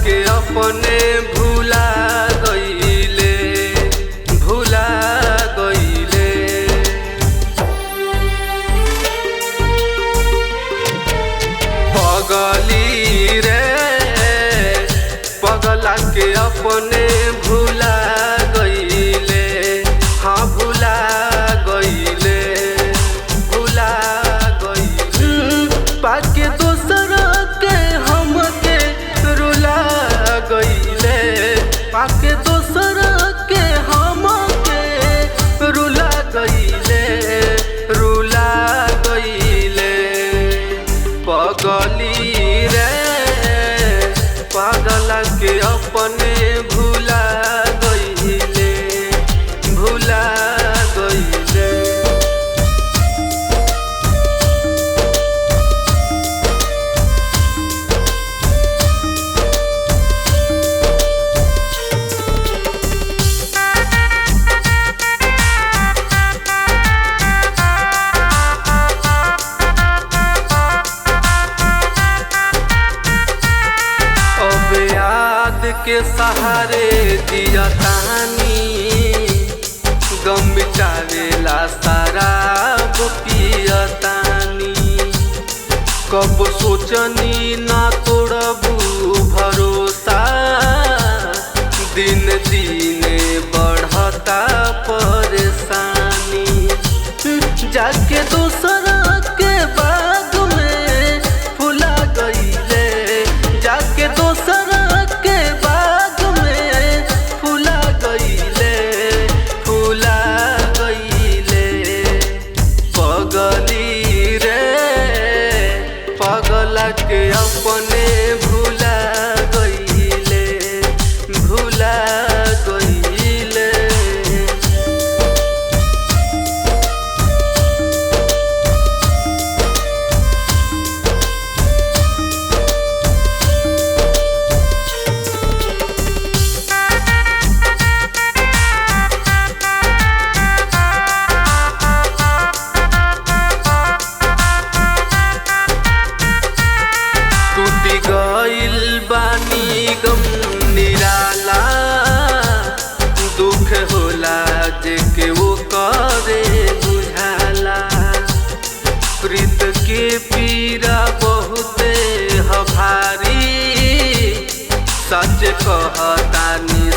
के अपने भुला गईले पगली रे पगला के अपने भुला गईले। हाँ भुला गईले पाके दोसर के हमके रुला गईले। पाके दोसर के हमके रुला गईले पगली रे पगला के अपने भुला गईले। के सहारे दिया तानी गम मिटावेला शराब पियतानी। कब सोचनी ना तोड़बू भरोसा दिन दिन बढ़ता परेशानी। जाके दूसर के बाग में फुला गईले। जाके दूसर पगली रे पगला के अपने भुला गईले। गइल बानी गम निराला दुख होला जेके वो करे बुझाला। प्रीत के पीरा बहुते ह भारी सच कहतानी